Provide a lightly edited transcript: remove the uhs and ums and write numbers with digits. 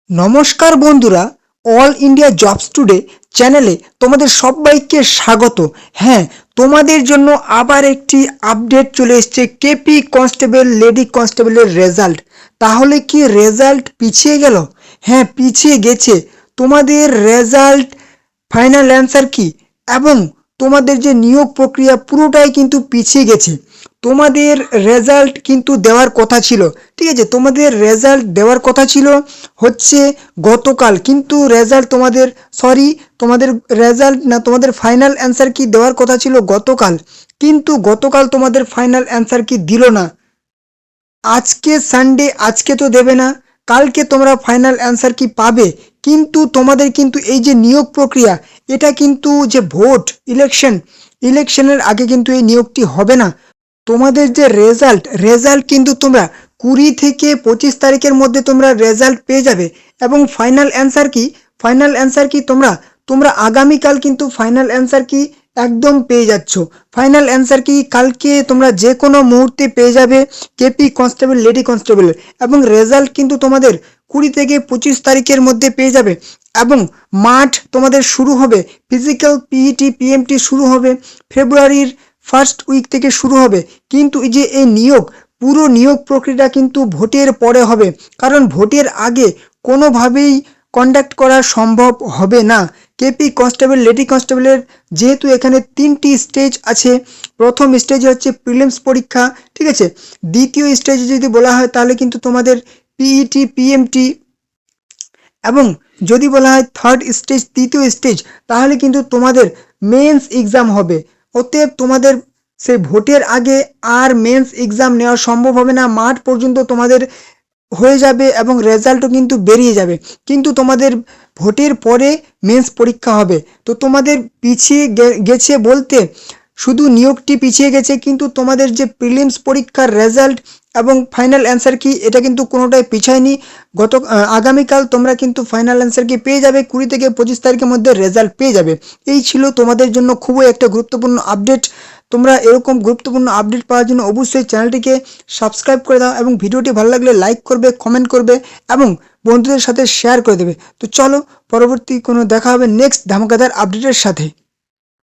নমস্কার বন্ধুরা, all India jobs today চ্যানেলে তোমাদের সবাইকে স্বাগত। হ্যাঁ, তোমাদের জন্য আবার একটি আপডেট চলে এসেছে কেপি কনস্টেবল লেডি কনস্টেবলের রেজাল্ট। তাহলে কি রেজাল্ট পিছিয়ে গেল? হ্যাঁ, পিছিয়ে গেছে। তোমাদের রেজাল্ট ফাইনাল অ্যান্সার কি এবং তোমাদের যে নিয়োগ প্রক্রিয়া পুরোটাই কিন্তু পিছিয়ে গেছে। তোমাদের রেজাল্ট কিন্তু দেওয়ার কথা ছিল, ঠিক আছে? তোমাদের রেজাল্ট দেওয়ার কথা ছিল হচ্ছে গতকাল, কিন্তু রেজাল্ট তোমাদের রেজাল্ট না, তোমাদের ফাইনাল অ্যান্সার কি দেওয়ার কথা ছিল গতকাল, কিন্তু গতকাল তোমাদের ফাইনাল অ্যান্সার কি দিল না। আজকে সানডে, আজকে তো দেবে না, কালকে তোমরা ফাইনাল অ্যান্সার কি পাবে। কিন্তু তোমাদের কিন্তু এই যে নিয়োগ প্রক্রিয়া, এটা কিন্তু যে ভোট ইলেকশনের আগে কিন্তু এই নিয়োগটি হবে না। তোমাদের যে রেজাল্ট কিন্তু তোমরা 20 থেকে 25 তারিখের মধ্যে তোমরা রেজাল্ট পেয়ে যাবে। এবং ফাইনাল অ্যান্সার কি তোমরা তোমরা আগামীকাল কিন্তু ফাইনাল অ্যান্সার কি একদম পেয়ে যাচ্ছ। ফাইনাল অ্যান্সার কি কালকে তোমরা যে কোনো মুহূর্তে পেয়ে যাবে কেপি কনস্টেবল লেডি কনস্টেবল। এবং রেজাল্ট কিন্তু তোমাদের 20 থেকে 25 তারিখের মধ্যে পেয়ে যাবে। এবং মাঠ তোমাদের শুরু হবে, ফিজিক্যাল পিইটি পিএমটি শুরু হবে ফেব্রুয়ারির ফার্স্ট উইক থেকে শুরু হবে। কিন্তু এই যে এই পুরো নিয়োগ প্রক্রিয়াটা কিন্তু ভোটের পরে হবে, কারণ ভোটের আগে কোনোভাবেই কন্ডাক্ট করা সম্ভব হবে না। কেপি কনস্টেবল লেডি কনস্টেবলের যেহেতু এখানে 3টি স্টেজ আছে। প্রথম স্টেজ হচ্ছে প্রিলিমস পরীক্ষা, ঠিক আছে? দ্বিতীয় স্টেজে যদি বলা হয় তাহলে কিন্তু তোমাদের পিইটি পিএমটি, এবং যদি বলা হয় থার্ড স্টেজ, তৃতীয় স্টেজ, তাহলে কিন্তু তোমাদের মেন্স এক্সাম হবে। অতএব তোমাদের সেই ভোটের আগে আর মেন্স এক্সাম নেওয়া সম্ভব হবে না। মাঠ পর্যন্ত তোমাদের হয়ে যাবে এবং রেজাল্টও কিন্তু বেরিয়ে যাবে, কিন্তু তোমাদের ভোটের পরে মেন্স পরীক্ষা হবে। তো তোমাদের পিছিয়ে গেছে বলতে শুধু নিয়োগটি পিছিয়ে গেছে, কিন্তু তোমাদের যে প্রিলিমস পরীক্ষার রেজাল্ট এবং ফাইনাল অ্যান্সার কি এটা কিন্তু কোনোটাই পিছায়নি। আগামীকাল তোমরা কিন্তু ফাইনাল অ্যান্সার কি পেয়ে যাবে, 20 থেকে 25 তারিখের মধ্যে রেজাল্ট পেয়ে যাবে। এই ছিল তোমাদের জন্য খুবই একটা গুরুত্বপূর্ণ আপডেট। তোমরা এরকম গুরুত্বপূর্ণ আপডেট পাওয়ার জন্য অবশ্যই চ্যানেলটিকে সাবস্ক্রাইব করে দাও, এবং ভিডিওটি ভালো লাগলে লাইক করবে, কমেন্ট করবে এবং বন্ধুদের সাথে শেয়ার করে দেবে। তো চলো, পরবর্তী কোনো দেখা হবে নেক্সট ধামাকাদার আপডেটের সাথে।